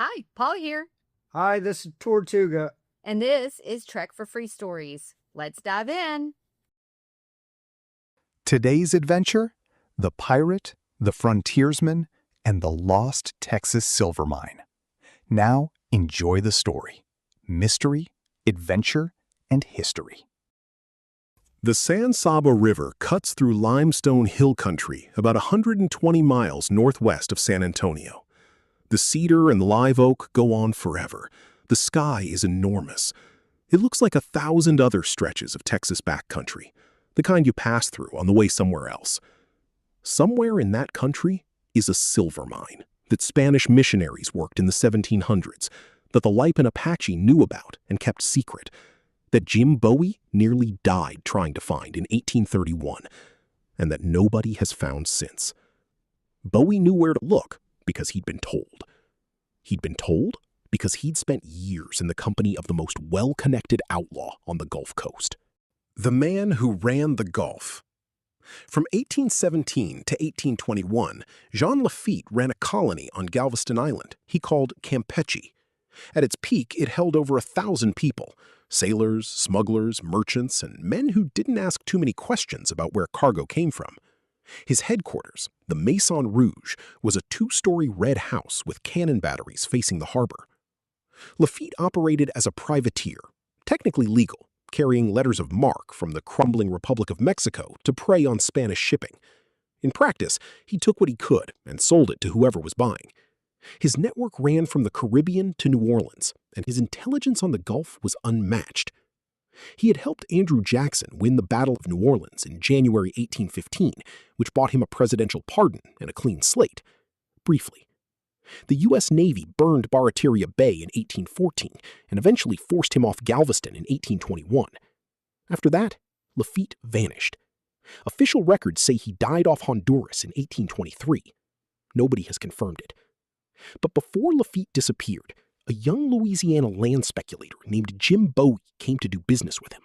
Hi, Paul here. Hi, this is Tortuga. And this is Trek for Free Stories. Let's dive in. Today's adventure: the pirate, the frontiersman, and the lost Texas silver mine. Now, enjoy the story. Mystery, adventure, and history. The San Saba River cuts through limestone hill country about 120 miles northwest of San Antonio. The cedar and live oak go on forever. The sky is enormous. It looks like 1,000 other stretches of Texas backcountry, the kind you pass through on the way somewhere else. Somewhere in that country is a silver mine that Spanish missionaries worked in the 1700s, that the Lafitte Apache knew about and kept secret, that Jim Bowie nearly died trying to find in 1831, and that nobody has found since. Bowie knew where to look because he'd been told. He'd been told because he'd spent years in the company of the most well-connected outlaw on the Gulf Coast. The man who ran the Gulf. From 1817 to 1821, Jean Lafitte ran a colony on Galveston Island he called Campeche. At its peak, it held over 1,000 people, sailors, smugglers, merchants, and men who didn't ask too many questions about where cargo came from. His headquarters, the Maison Rouge, was a 2-story red house with cannon batteries facing the harbor. Lafitte operated as a privateer, technically legal, carrying letters of marque from the crumbling Republic of Mexico to prey on Spanish shipping. In practice, he took what he could and sold it to whoever was buying. His network ran from the Caribbean to New Orleans, and his intelligence on the Gulf was unmatched. He had helped Andrew Jackson win the Battle of New Orleans in January 1815, which bought him a presidential pardon and a clean slate. Briefly, the U.S. Navy burned Barataria Bay in 1814 and eventually forced him off Galveston in 1821. After that, Lafitte vanished. Official records say he died off Honduras in 1823. Nobody has confirmed it. But before Lafitte disappeared, a young Louisiana land speculator named Jim Bowie came to do business with him.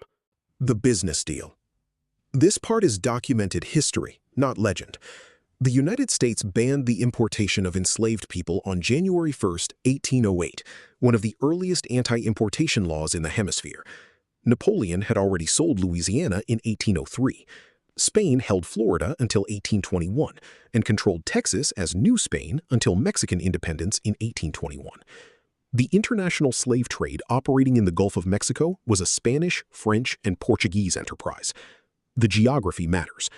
The business deal. This part is documented history, not legend. The United States banned the importation of enslaved people on January 1, 1808, one of the earliest anti-importation laws in the hemisphere. Napoleon had already sold Louisiana in 1803. Spain held Florida until 1821 and controlled Texas as New Spain until Mexican independence in 1821. The international slave trade operating in the Gulf of Mexico was a Spanish, French, and Portuguese enterprise. The geography matters.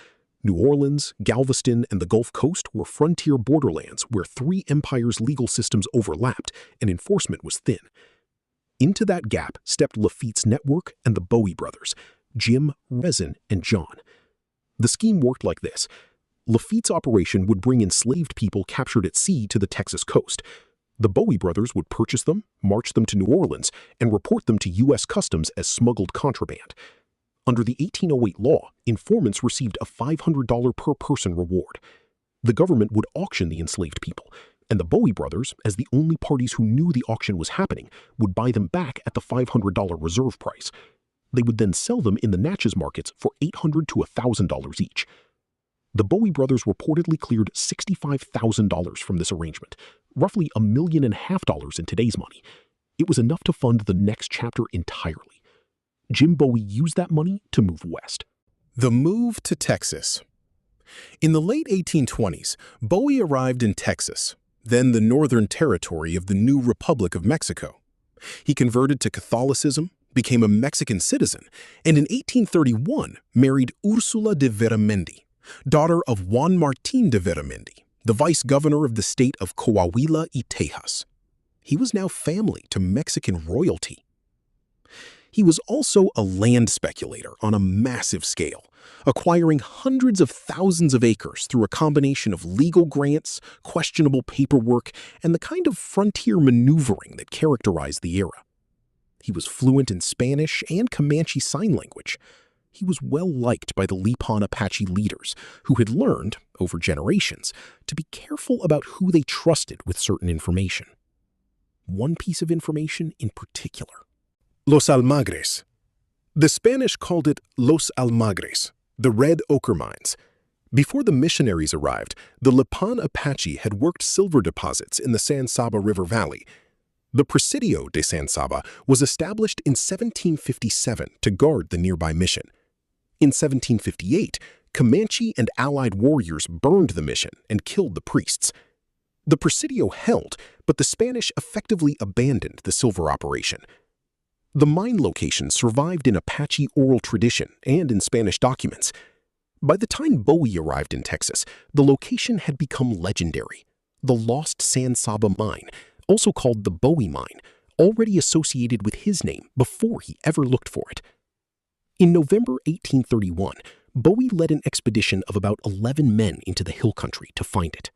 New Orleans, Galveston, and the Gulf Coast were frontier borderlands where 3 empires' legal systems overlapped and enforcement was thin. Into that gap stepped Lafitte's network and the Bowie brothers, Jim, Resin, and John. The scheme worked like this. Lafitte's operation would bring enslaved people captured at sea to the Texas coast. The Bowie brothers would purchase them, march them to New Orleans, and report them to U.S. Customs as smuggled contraband. Under the 1808 law, informants received a $500 per person reward. The government would auction the enslaved people, and the Bowie brothers, as the only parties who knew the auction was happening, would buy them back at the $500 reserve price. They would then sell them in the Natchez markets for $800 to $1,000 each. The Bowie brothers reportedly cleared $65,000 from this arrangement, roughly $1.5 million in today's money. It was enough to fund the next chapter entirely. Jim Bowie used that money to move west. The move to Texas. In the late 1820s, Bowie arrived in Texas, then the northern territory of the new Republic of Mexico. He converted to Catholicism, became a Mexican citizen, and in 1831 married Ursula de Veramendi, daughter of Juan Martín de Veramendi, the vice-governor of the state of Coahuila y Tejas. He was now family to Mexican royalty. He was also a land speculator on a massive scale, acquiring hundreds of thousands of acres through a combination of legal grants, questionable paperwork, and the kind of frontier maneuvering that characterized the era. He was fluent in Spanish and Comanche Sign Language. He was well liked by the Lafitte Apache leaders, who had learned, over generations, to be careful about who they trusted with certain information. One piece of information in particular. Los Almagres. The Spanish called it Los Almagres, the red ochre mines. Before the missionaries arrived, the Lafitte Apache had worked silver deposits in the San Saba River Valley. The Presidio de San Saba was established in 1757 to guard the nearby mission. In 1758, Comanche and allied warriors burned the mission and killed the priests. The Presidio held, but the Spanish effectively abandoned the silver operation. The mine location survived in Apache oral tradition and in Spanish documents. By the time Bowie arrived in Texas, the location had become legendary. The Lost San Saba mine, also called the Bowie mine, already associated with his name before he ever looked for it. In November 1831, Bowie led an expedition of about 11 men into the hill country to find it.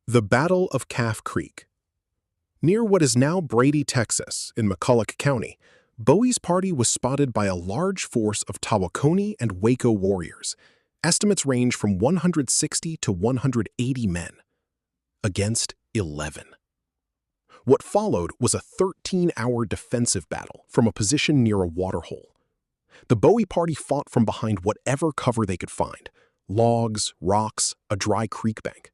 The Battle of Calf Creek. Near what is now Brady, Texas, in McCulloch County, Bowie's party was spotted by a large force of Tawakonee and Waco warriors. Estimates range from 160 to 180 men, against 11. What followed was a 13-hour defensive battle from a position near a waterhole. The Bowie party fought from behind whatever cover they could find: logs, rocks, a dry creek bank.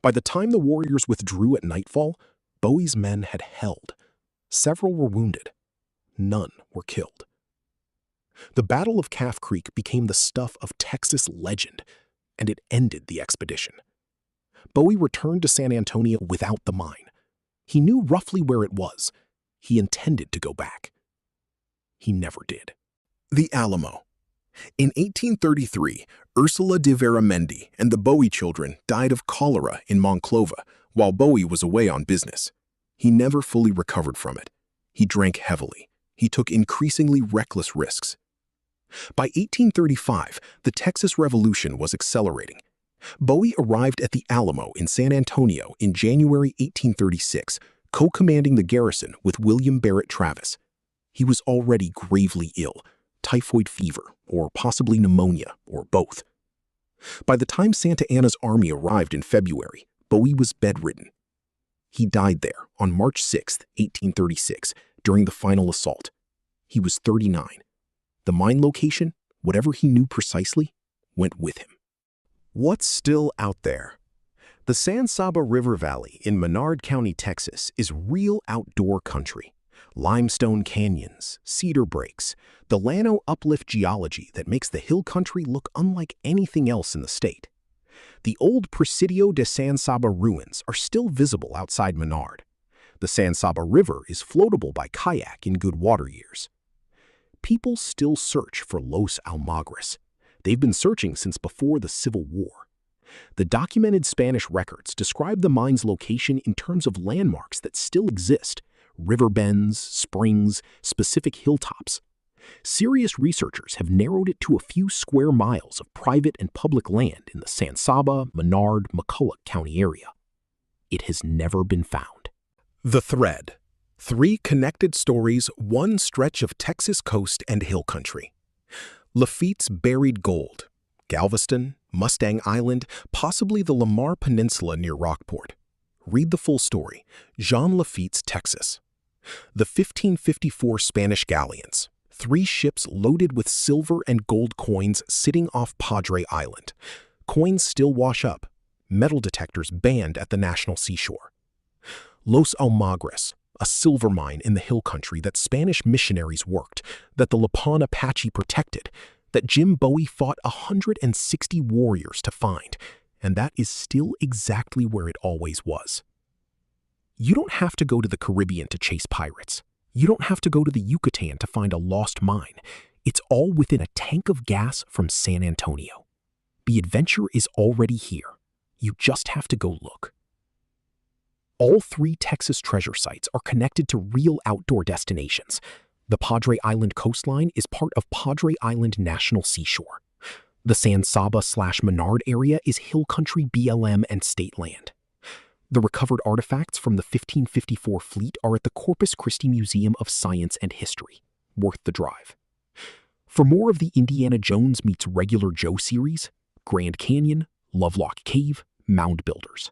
By the time the warriors withdrew at nightfall, Bowie's men had held. Several were wounded. None were killed. The Battle of Calf Creek became the stuff of Texas legend, and it ended the expedition. Bowie returned to San Antonio without the mine. He knew roughly where it was. He intended to go back. He never did. The Alamo. In 1833, Ursula de Veramendi and the Bowie children died of cholera in Monclova while Bowie was away on business. He never fully recovered from it. He drank heavily. He took increasingly reckless risks. By 1835, the Texas Revolution was accelerating. Bowie arrived at the Alamo in San Antonio in January 1836, co-commanding the garrison with William Barrett Travis. He was already gravely ill, typhoid fever, or possibly pneumonia, or both. By the time Santa Anna's army arrived in February, Bowie was bedridden. He died there on March 6, 1836, during the final assault. He was 39. The mine location, whatever he knew precisely, went with him. What's still out there? The San Saba River Valley in Menard County, Texas, is real outdoor country. Limestone canyons, cedar breaks, the Llano uplift geology that makes the hill country look unlike anything else in the state. The old Presidio de San Saba ruins are still visible outside Menard. The San Saba River is floatable by kayak in good water years. People still search for Los Almagres. They've been searching since before the Civil War. The documented Spanish records describe the mine's location in terms of landmarks that still exist: river bends, springs, specific hilltops. Serious researchers have narrowed it to a few square miles of private and public land in the San Saba, Menard, McCulloch County area. It has never been found. The Thread. 3 connected stories, one stretch of Texas coast and hill country. Lafitte's buried gold. Galveston, Mustang Island, possibly the Lamar Peninsula near Rockport. Read the full story. Jean Lafitte's Texas. The 1554 Spanish galleons. 3 ships loaded with silver and gold coins sitting off Padre Island. Coins still wash up. Metal detectors banned at the national seashore. Los Almagres, a silver mine in the hill country that Spanish missionaries worked, that the Lipan Apache protected, that Jim Bowie fought 160 warriors to find, and that is still exactly where it always was. You don't have to go to the Caribbean to chase pirates. You don't have to go to the Yucatan to find a lost mine. It's all within a tank of gas from San Antonio. The adventure is already here. You just have to go look. All 3 Texas treasure sites are connected to real outdoor destinations. The Padre Island coastline is part of Padre Island National Seashore. The San Saba/Menard area is hill country, BLM, and state land. The recovered artifacts from the 1554 fleet are at the Corpus Christi Museum of Science and History. Worth the drive. For more of the Indiana Jones meets Regular Joe series, Grand Canyon, Lovelock Cave, Mound Builders.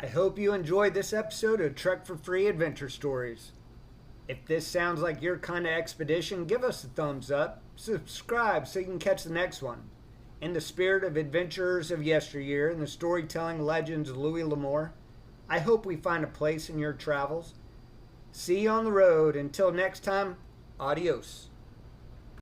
I hope you enjoyed this episode of Trek for Free Adventure Stories. If this sounds like your kind of expedition, give us a thumbs up, subscribe so you can catch the next one. In the spirit of adventurers of yesteryear and the storytelling legends of Louis L'Amour, I hope we find a place in your travels. See you on the road. Until next time, adios.